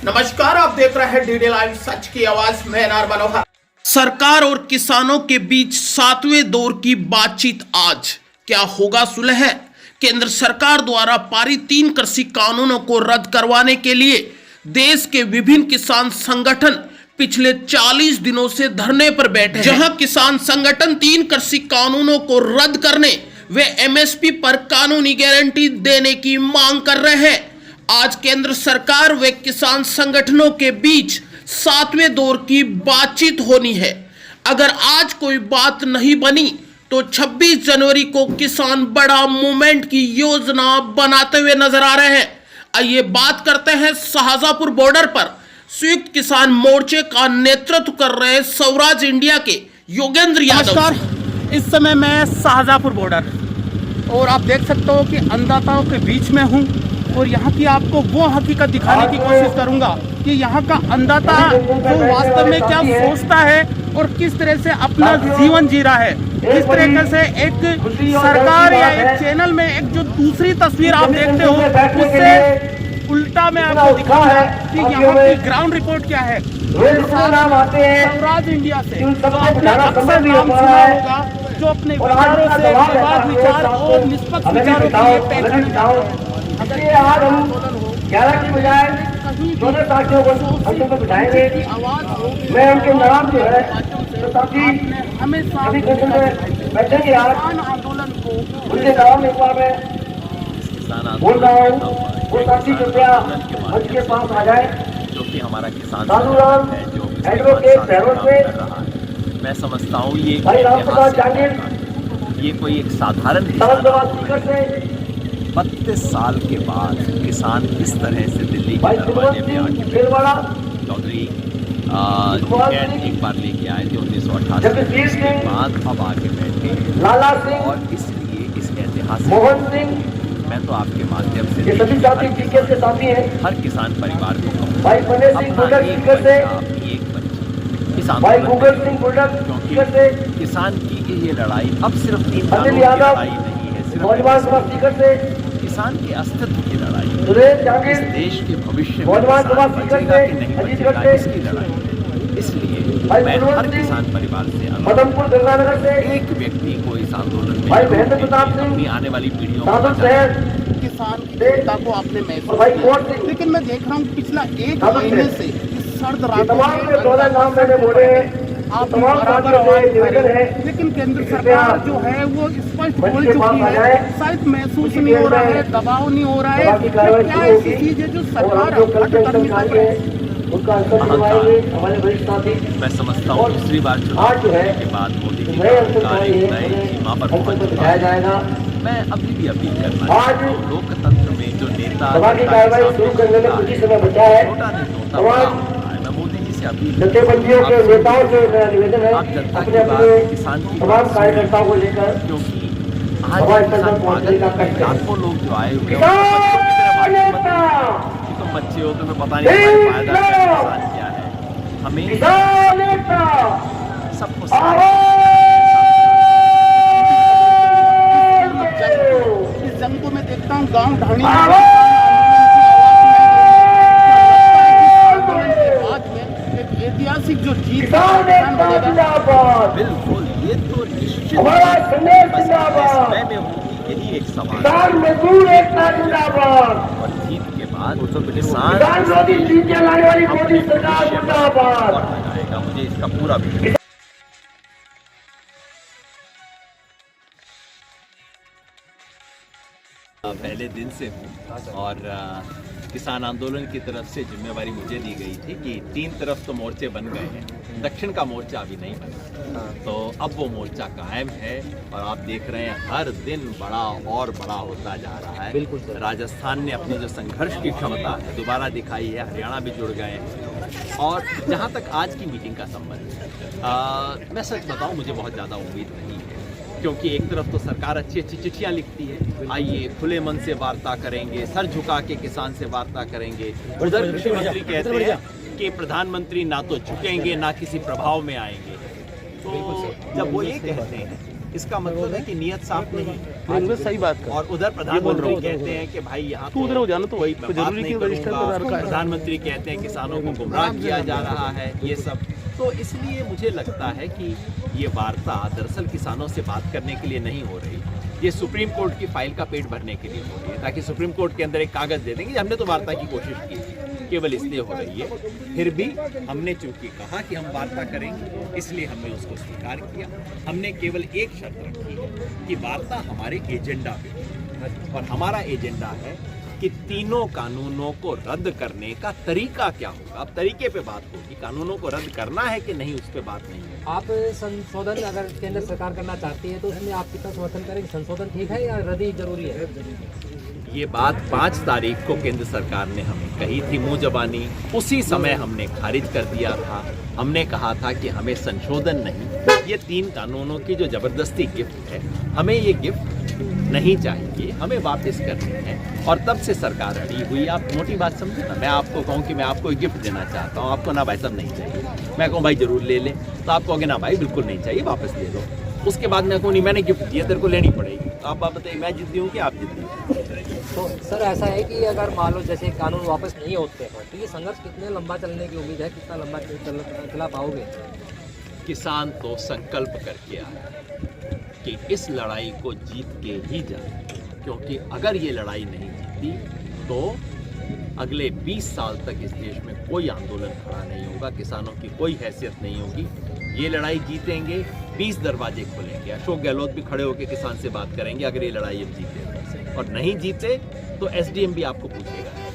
नमस्कार, आप देख रहे हैं डीडी लाइव सच की आवाज में नार मनोहर। सरकार और किसानों के बीच 7वें दौर की बातचीत आज क्या होगा सुलह? केंद्र सरकार द्वारा पारित 3 कृषि कानूनों को रद्द करवाने के लिए देश के विभिन्न किसान संगठन पिछले 40 दिनों से धरने पर बैठे हैं। जहां किसान संगठन 3 कृषि कानूनों को रद्द करने व एमएसपी पर कानूनी गारंटी देने की मांग कर रहे हैं। आज केंद्र सरकार व किसान संगठनों के बीच 7वें दौर की बातचीत होनी है। अगर आज कोई बात नहीं बनी तो 26 जनवरी को किसान बड़ा मूवमेंट की योजना बनाते हुए नजर आ रहे हैं। आइए बात करते हैं शाहजहांपुर बॉर्डर पर संयुक्त किसान मोर्चे का नेतृत्व कर रहे स्वराज इंडिया के योगेंद्र यादव। नमस्कार, इस समय मैं शाहजहांपुर बॉर्डर और आप देख सकते हो कि अन्नदाताओं के बीच में हूँ और यहाँ की आपको वो हकीकत दिखाने की कोशिश करूँगा कि यहाँ का अन्नदाता जो वास्तव में क्या सोचता है और किस तरह से अपना जीवन जी रहा है। किस तरीके से एक सरकार या एक चैनल में एक जो दूसरी तस्वीर आप देखते हो उससे उल्टा मैं आपको दिखाऊंगा कि यहाँ की ग्राउंड रिपोर्ट क्या है। नाम आते हैं स्वराज इंडिया से, तो आपने अक्सर नाम सुना होगा, जो अपने विचारों से निर्बाध विचार और निष्पक्ष विचारों के लिए पहचाने जाते हैं। इसलिए आज हम 11 की बजाय 14 साथियों को हमलोग को बिठाएंगे। मैं उनके नाम जो है तो ताकि हमेशा बैठेंगे आज आंदोलन को उनके नाम एक बार मैं बोल रहा हूँ। वो साथी कृपया मंच के पास आ जाए। जो कि हमारा किसान साधुराम है, जो एडवोकेट पैरोल से मैं समझता हूँ ये भाई रामप्रसाद जागीर, ये कोई एक साधारण से 32 साल के बाद किसान इस तरह से दिल्ली के भाई दरवाजे पे आके बैठे। चौधरी एक बार लेके आए थे 1988 के बाद अब आके बैठे लाला सिंह और इसलिए इस ऐतिहासिक मोहन सिंह, मैं तो आपके माध्यम से ये सभी साथी टीचर के साथी हैं। हर किसान परिवार को कहूँगा, भाई फने सिंह अपना गुडक एक टीचर से, बच्चा, एक बच्चा किसान भाई गूगल सिंह गुडक टीचर से, किसान की ये लड़ाई अब सिर्फ 3 अनिल कानून की यादव लड़ाई नहीं है, सिर्फ नौजवान समाज टीचर से, किसान के अस्तित्व की लड़ाई है। सुरेश इस जागीर देश के भविष्य में नौजवान किसान समाज टीचर बचेगा से, कि नहीं अजीत बचेगा गढ़ से, इसकी लड़ाई है। इसलिए भाई मैं कुलवंत हर सिंह, किसान परिवार से मदनपुर गंगानगर से, एक व्यक्ति को इस आंदोलन में भाई जोड़ने महेंद्र के प्रताप लिए सिंह, अपनी आने वाली पीढ़ियों को साधु बचाने शहर, किसान की चिंता को आपने महसूस भाई किया। कोट सिंह, लेकिन मैं देख रहा हूँ पिछला 1 साधु महीने शहर, से इस सर्द ये रातों तमाम में जो 14 नाम मैंने बोले हैं, आप तमाम बराबर साथियों से आवाज उठा निवेदन रहे है। हैं। लेकिन केंद्र कृपया सरकार जो है वो स्पष्ट मंच बोल के पास चुकी आ है, जाए। शायद महसूस उसी नहीं हो देर रहा में है, दबाव नहीं हो रहा है। सभा की कार्रवाई क्या शुरू ऐसी होगी चीज है जो और सरकार हम जो कल हट के कर नहीं संस्थान कर के रही है? उनका अंतर दिलवाएंगे हमारे वरिष्ठ साथी। मैं समझता हूँ और दूसरी बार चुनाव आज जो है के बाद मोदी जी नए का अंतर कार्य दिलवाएंगे, नए सीमा पर हमको पहुंच चुका बिठाया है। जाएगा। मैं अभी भी अपील करना आज चाहता हूँ, लोकतंत्र में जो नेता सभा की कार्रवाई शुरू करने में कुछ ही समय बचा है। छोटा नहीं होता, तमाम बड़ा होता है। मैं मोदी जी से अपील जत्थेबंदियों के नेताओं से मेरा निवेदन है, आप जनता अपने की बात, अपने किसान की तमाम बात कार्यकर्ताओं को लेकर क्योंकि सभा आज स्थल किसान पर पहुंचने का कष्ट है। लाखों लोग जो आए हुए हैं, किसान नेता, तो बच्चे हो तो पता नहीं हमारे फायदा क्या है, किसान क्या है। हमें किसान नेता, सबको इस जंग को मैं देखता हूँ गांव ढाणी एक ऐतिहासिक जो जीत किसान नेता जिंदाबाद, बिल्कुल, ये तो निश्चित हमारा संदेश बस जिंदाबाद, मैं में होगी यही एक सवाल है। किसान मजदूर एकता जिंदाबाद, और जीत के बाद किसान किसान विरोधी नीतियां लाने वाली मोदी सरकार जिंदाबाद। और लगाएगा, मुझे इसका पूरा विश्वास। पहले दिन से हूँ और किसान आंदोलन की तरफ से जिम्मेवारी मुझे दी गई थी कि 3 तरफ तो मोर्चे बन गए हैं, दक्षिण का मोर्चा अभी नहीं बना, तो अब वो मोर्चा कायम है और आप देख रहे हैं हर दिन बड़ा और बड़ा होता जा रहा है। बिल्कुल, राजस्थान ने अपनी जो संघर्ष की क्षमता है दोबारा दिखाई है, हरियाणा भी जुड़ गए हैं। और जहाँ तक आज की मीटिंग का संबंध है, मैं सच बताऊँ मुझे बहुत ज़्यादा उम्मीद नहीं है, क्योंकि एक तरफ तो सरकार अच्छी अच्छी चिट्ठियां लिखती है, आइए खुले मन से वार्ता करेंगे, सर झुका के किसान से वार्ता करेंगे। उधर कृषि मंत्री कहते हैं कि प्रधानमंत्री ना तो झुकेंगे ना किसी प्रभाव में आएंगे। तो जब वो ये कहते हैं इसका मतलब है कि नीयत साफ नहीं। नहीं, सही बात कर। और उधर प्रधानमंत्री कहते हैं कि भाई यहाँ तू उधर हो जाना तो कोई कोई बात जरूरी नहीं क्यों रजिस्टर करूंगा। पर रखा है? प्रधानमंत्री कहते हैं किसानों को गुमराह किया जा रहा है, ये सब। तो इसलिए मुझे लगता है कि ये वार्ता दरअसल किसानों से बात करने के लिए नहीं हो रही, ये सुप्रीम कोर्ट की फाइल का पेट भरने के लिए हो रही है, ताकि सुप्रीम कोर्ट के अंदर एक कागज दे देंगे हमने तो वार्ता की कोशिश की, केवल इसलिए हो रही है। फिर भी हमने चूंकि कहा कि हम वार्ता करेंगे, इसलिए हमने उसको स्वीकार किया। हमने केवल एक शर्त रखी है कि वार्ता हमारे एजेंडा पे हो, और हमारा एजेंडा है कि तीनों कानूनों को रद्द करने का तरीका क्या होगा। अब तरीके पे बात होगी, कानूनों को रद्द करना है कि नहीं उस पर बात नहीं है। आप संशोधन अगर केंद्र सरकार करना चाहती है तो उसमें आप कितना समर्थन करेंगे? संशोधन ठीक है या रद्द ही जरूरी है? ये बात 5 तारीख को केंद्र सरकार ने हमें कही थी मुंह जबानी, उसी समय हमने खारिज कर दिया था। हमने कहा था कि हमें संशोधन नहीं, ये 3 कानूनों की जो जबरदस्ती गिफ्ट है, हमें ये गिफ्ट नहीं चाहिए, हमें वापस करनी है। और तब से सरकार अड़ी हुई। आप मोटी बात समझे ना, मैं आपको कहूँ कि मैं आपको एक गिफ्ट देना चाहता हूँ, आपको ना भाई सब नहीं चाहिए, मैं कहूँ भाई जरूर ले ले, तो आप कहोगे ना भाई बिल्कुल नहीं चाहिए, वापस ले लो। उसके बाद मैं कहूँ नहीं मैंने गिफ्ट दिया, तेरे को लेनी पड़ेगी। तो आप बताइए मैं जिद्दी हूँ कि आप जिद्दी हैं? तो सर ऐसा है कि अगर मान लो जैसे कानून वापस नहीं होते हैं तो ये संघर्ष कितने लंबा चलने की उम्मीद है, कितना लंबा चला पाओगे? किसान तो संकल्प करके आया कि इस लड़ाई को जीत के ही जाए, क्योंकि अगर ये लड़ाई नहीं जीती तो अगले 20 साल तक इस देश में कोई आंदोलन खड़ा नहीं होगा, किसानों की कोई हैसियत नहीं होगी। ये लड़ाई जीतेंगे 20 दरवाजे खुलेंगे। अशोक गहलोत भी खड़े होकर किसान से बात करेंगे अगर ये लड़ाई हम जीते, और नहीं जीते तो एसडीएम भी आपको पूछेगा